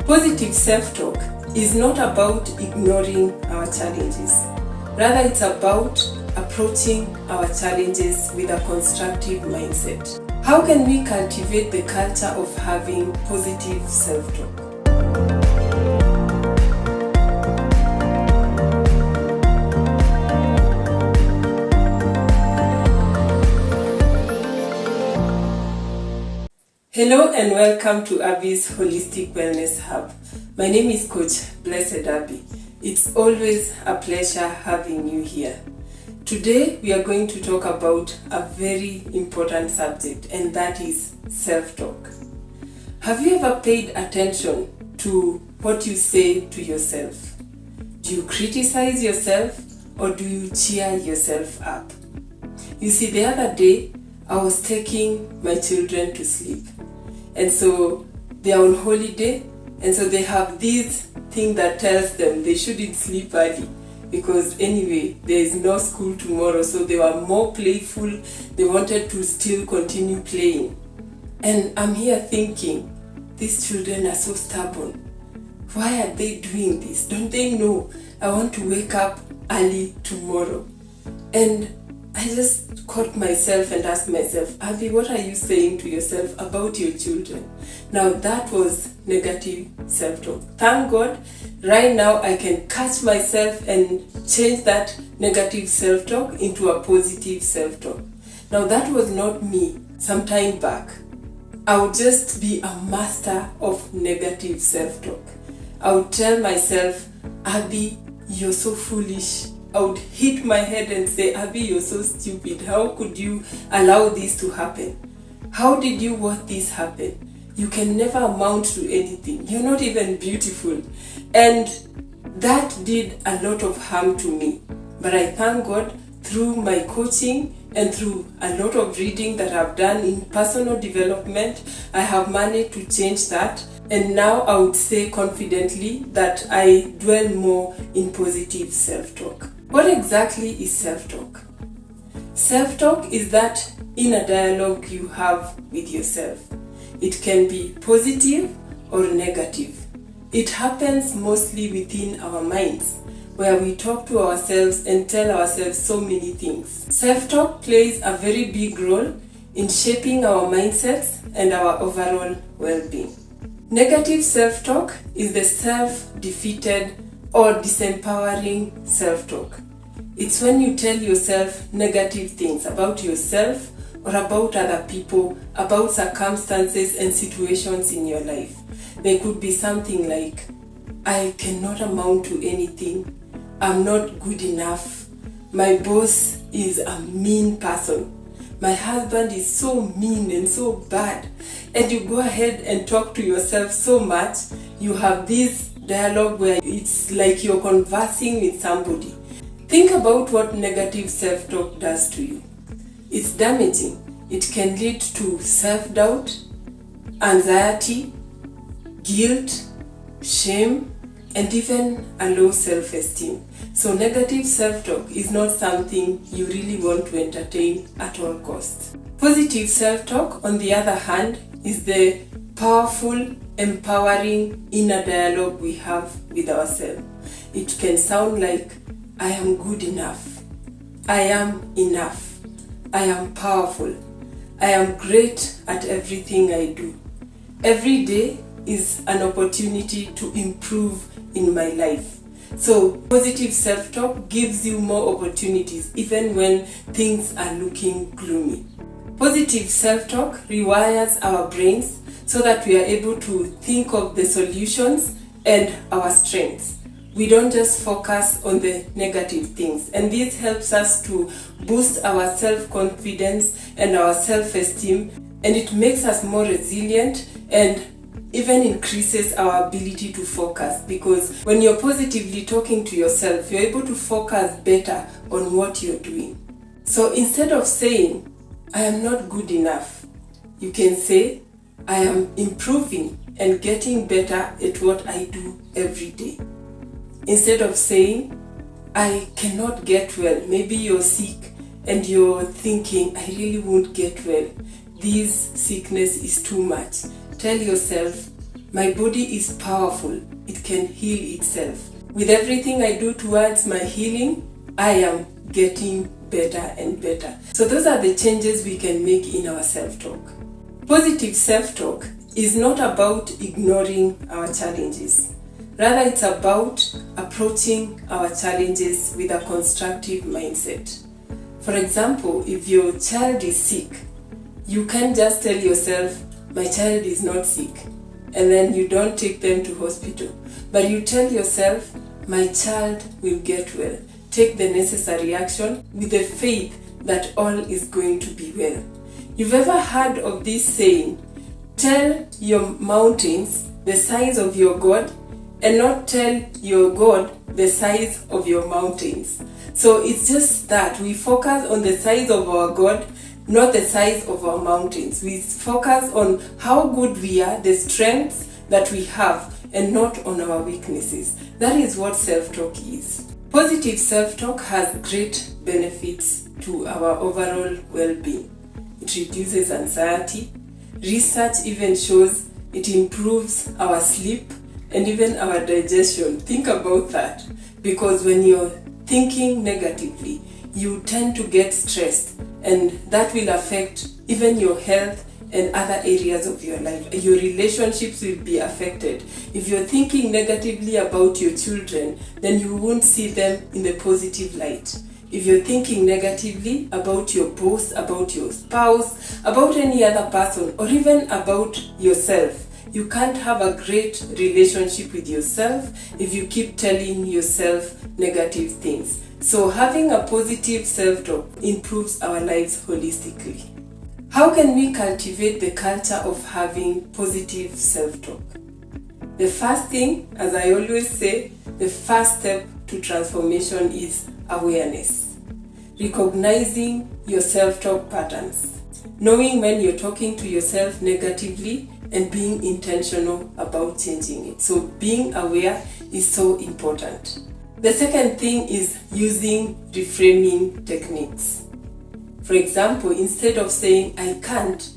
Positive self-talk is not about ignoring our challenges. Rather, it's about approaching our challenges with a constructive mindset. How can we cultivate the culture of having positive self-talk? Hello and welcome to Abby's Holistic Wellness Hub. My name is Coach Blessed Abby. It's always a pleasure having you here. Today we are going to talk about a very important subject, and that is self-talk. Have you ever paid attention to what you say to yourself? Do you criticize yourself or do you cheer yourself up? You see, the other day I was taking my children to sleep. And so they are on holiday, and so they have this thing that tells them they shouldn't sleep early because anyway, there is no school tomorrow. So they were more playful. They wanted to still continue playing. And I'm here thinking, these children are so stubborn. Why are they doing this? Don't they know I want to wake up early tomorrow? And I just caught myself and asked myself, Abby, what are you saying to yourself about your children? Now that was negative self-talk. Thank God, right now I can catch myself and change that negative self-talk into a positive self-talk. Now that was not me some time back. I would just be a master of negative self-talk. I would tell myself, Abby, you're so foolish. I would hit my head and say, Abby, you're so stupid. How could you allow this to happen? How did you want this happen? You can never amount to anything. You're not even beautiful. And that did a lot of harm to me. But I thank God through my coaching and through a lot of reading that I've done in personal development, I have managed to change that. And now I would say confidently that I dwell more in positive self-talk. What exactly is self-talk? Self-talk is that inner dialogue you have with yourself. It can be positive or negative. It happens mostly within our minds, where we talk to ourselves and tell ourselves so many things. Self-talk plays a very big role in shaping our mindsets and our overall well-being. Negative self-talk is the self-defeated or disempowering self-talk. It's when you tell yourself negative things about yourself or about other people, about circumstances and situations in your life. They could be something like, I cannot amount to anything. I'm not good enough. My boss is a mean person. My husband is so mean and so bad. And you go ahead and talk to yourself so much. You have this dialogue where it's like you're conversing with somebody. Think about what negative self-talk does to you. It's damaging. It can lead to self-doubt, anxiety, guilt, shame, and even a low self-esteem. So negative self-talk is not something you really want to entertain at all costs. Positive self-talk, on the other hand, is the powerful, empowering inner dialogue we have with ourselves. It can sound like, I am good enough. I am enough. I am powerful. I am great at everything I do. Every day is an opportunity to improve in my life. So positive self-talk gives you more opportunities even when things are looking gloomy. Positive self-talk rewires our brains so that we are able to think of the solutions and our strengths. We don't just focus on the negative things, and this helps us to boost our self-confidence and our self-esteem, and it makes us more resilient and even increases our ability to focus, because when you're positively talking to yourself, you're able to focus better on what you're doing. So instead of saying, I am not good enough, you can say, I am improving and getting better at what I do every day. Instead of saying, I cannot get well, maybe you're sick and you're thinking, I really won't get well. This sickness is too much. Tell yourself, My body is powerful. It can heal itself. With everything I do towards my healing, I am getting better and better. So those are the changes we can make in our self-talk. Positive self-talk is not about ignoring our challenges. Rather, it's about approaching our challenges with a constructive mindset. For example, if your child is sick, you can't just tell yourself, my child is not sick, and then you don't take them to hospital. But you tell yourself, my child will get well. Take the necessary action with the faith that all is going to be well. You've ever heard of this saying, tell your mountains the size of your God, and not tell your God the size of your mountains. So it's just that we focus on the size of our God, not the size of our mountains. We focus on how good we are, the strengths that we have, and not on our weaknesses. That is what self-talk is. Positive self-talk has great benefits to our overall well-being. It reduces anxiety. Research even shows it improves our sleep and even our digestion. Think about that. Because when you're thinking negatively, you tend to get stressed, and that will affect even your health and other areas of your life. Your relationships will be affected. If you're thinking negatively about your children, then you won't see them in the positive light. If you're thinking negatively about your boss, about your spouse, about any other person, or even about yourself, you can't have a great relationship with yourself if you keep telling yourself negative things. So having a positive self-talk improves our lives holistically. How can we cultivate the culture of having positive self-talk? The first thing, as I always say, the first step to transformation is awareness. Recognizing your self-talk patterns. Knowing when you're talking to yourself negatively and being intentional about changing it. So being aware is so important. The second thing is using reframing techniques. For example, instead of saying I can't,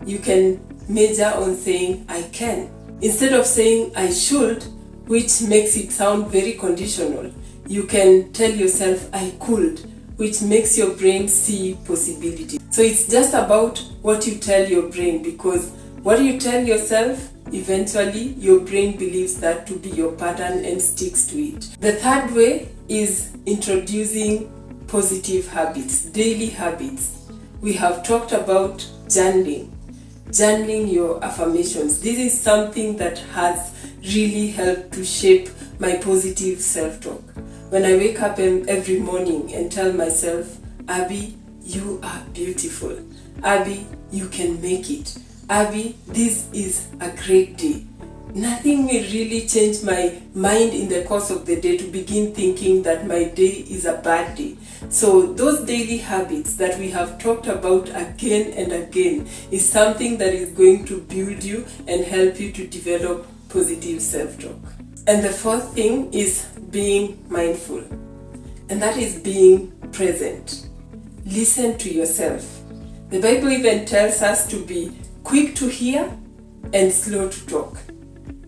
you can major on saying I can. Instead of saying I should, which makes it sound very conditional, you can tell yourself I could, which makes your brain see possibility. So it's just about what you tell your brain, because what you tell yourself, eventually your brain believes that to be your pattern and sticks to it. The third way is introducing positive habits, daily habits. We have talked about journaling your affirmations. This is something that has really helped to shape my positive self-talk. When I wake up every morning and tell myself, Abby, you are beautiful. Abby, you can make it. Abby, this is a great day. Nothing will really change my mind in the course of the day to begin thinking that my day is a bad day. So those daily habits that we have talked about again and again is something that is going to build you and help you to develop positive self-talk. And the fourth thing is being mindful, and that is being present. Listen to yourself. The Bible even tells us to be quick to hear and slow to talk.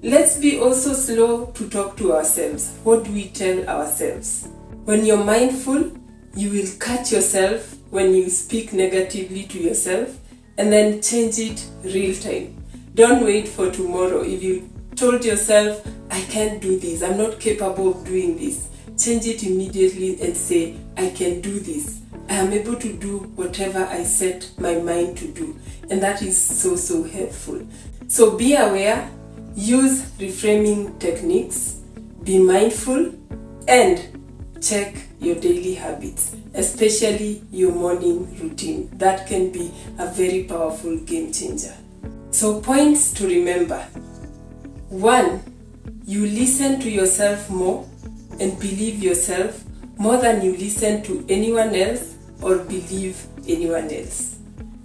Let's be also slow to talk to ourselves. What do we tell ourselves? When you're mindful, you will catch yourself when you speak negatively to yourself and then change it real time. Don't wait for tomorrow. If you told yourself, I can't do this, I'm not capable of doing this, change it immediately and say, I can do this. I am able to do whatever I set my mind to do. And that is so helpful. So be aware, use reframing techniques, be mindful, and check your daily habits, especially your morning routine. That can be a very powerful game changer. So points to remember. 1. You listen to yourself more and believe yourself more than you listen to anyone else or believe anyone else.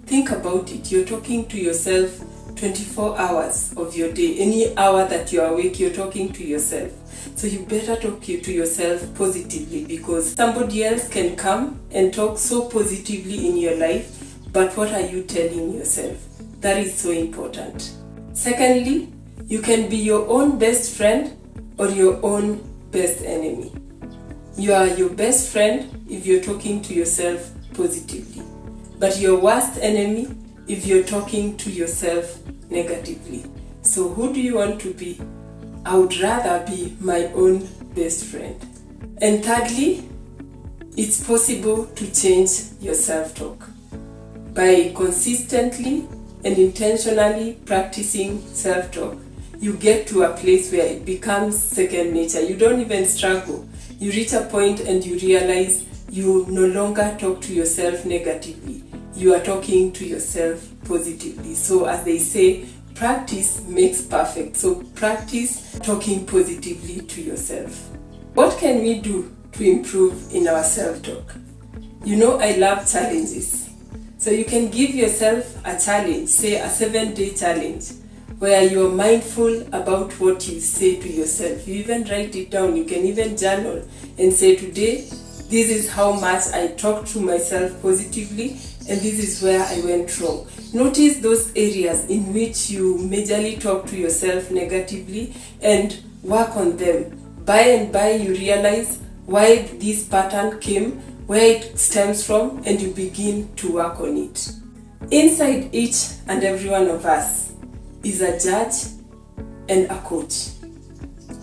Think about it. You're talking to yourself 24 hours of your day. Any hour that you're awake, you're talking to yourself. So you better talk to yourself positively, because somebody else can come and talk so positively in your life, but what are you telling yourself? That is so important. Secondly, You can be your own best friend or your own best enemy. You are your best friend if you're talking to yourself positively, but your worst enemy if you're talking to yourself negatively. So who do you want to be? I would rather be my own best friend. And thirdly, it's possible to change your self-talk by consistently and intentionally practicing self-talk. You get to a place where it becomes second nature. You don't even struggle. You reach a point and you realize you no longer talk to yourself negatively. You are talking to yourself positively. So as they say, practice makes perfect. So practice talking positively to yourself. What can we do to improve in our self-talk? You know I love challenges. So you can give yourself a challenge, say a 7-day challenge, where you're mindful about what you say to yourself. You even write it down. You can even journal and say, today, this is how much I talk to myself positively, and this is where I went wrong. Notice those areas in which you majorly talk to yourself negatively and work on them. By and by, you realize why this pattern came, where it stems from, and you begin to work on it. Inside each and every one of us is a judge and a coach,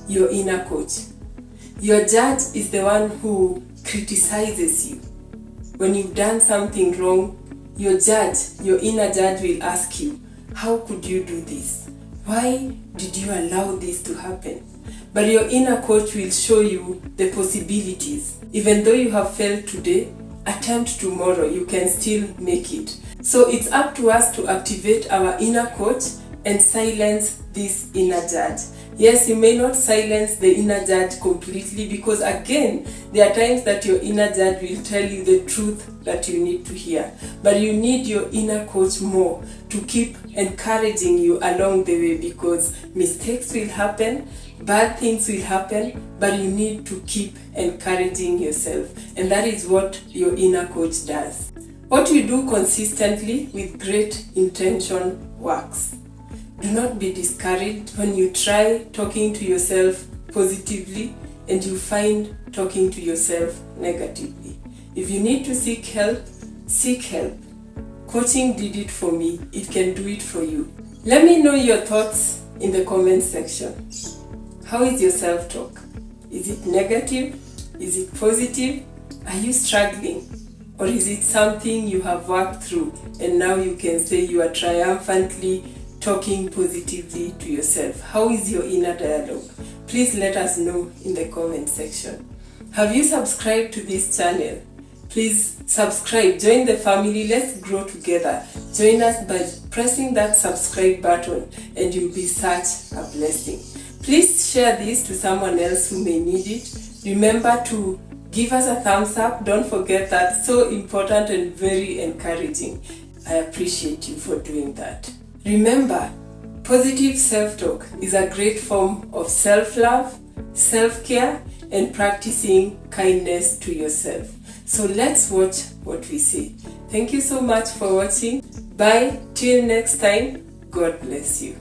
your inner coach. Your judge is the one who criticizes you. When you've done something wrong, your judge, your inner judge will ask you, how could you do this? Why did you allow this to happen? But your inner coach will show you the possibilities. Even though you have failed today, attempt tomorrow, you can still make it. So it's up to us to activate our inner coach and silence this inner judge. Yes, you may not silence the inner judge completely, because again, there are times that your inner judge will tell you the truth that you need to hear. But you need your inner coach more to keep encouraging you along the way, because mistakes will happen, bad things will happen, but you need to keep encouraging yourself. And that is what your inner coach does. What you do consistently with great intention works. Do not be discouraged when you try talking to yourself positively and you find talking to yourself negatively. If you need to seek help, seek help. Coaching did it for me. It can do it for you. Let me know your thoughts in the comment section. How is your self-talk? Is it negative? Is it positive? Are you struggling? Or is it something you have worked through and now you can say you are triumphantly talking positively to yourself? How is your inner dialogue? Please let us know in the comment section. Have you subscribed to this channel? Please subscribe, join the family, let's grow together. Join us by pressing that subscribe button and you'll be such a blessing. Please share this to someone else who may need it. Remember to give us a thumbs up. Don't forget that. So important and very encouraging. I appreciate you for doing that. Remember, positive self-talk is a great form of self-love, self-care, and practicing kindness to yourself. So let's watch what we say. Thank you so much for watching. Bye. Till next time. God bless you.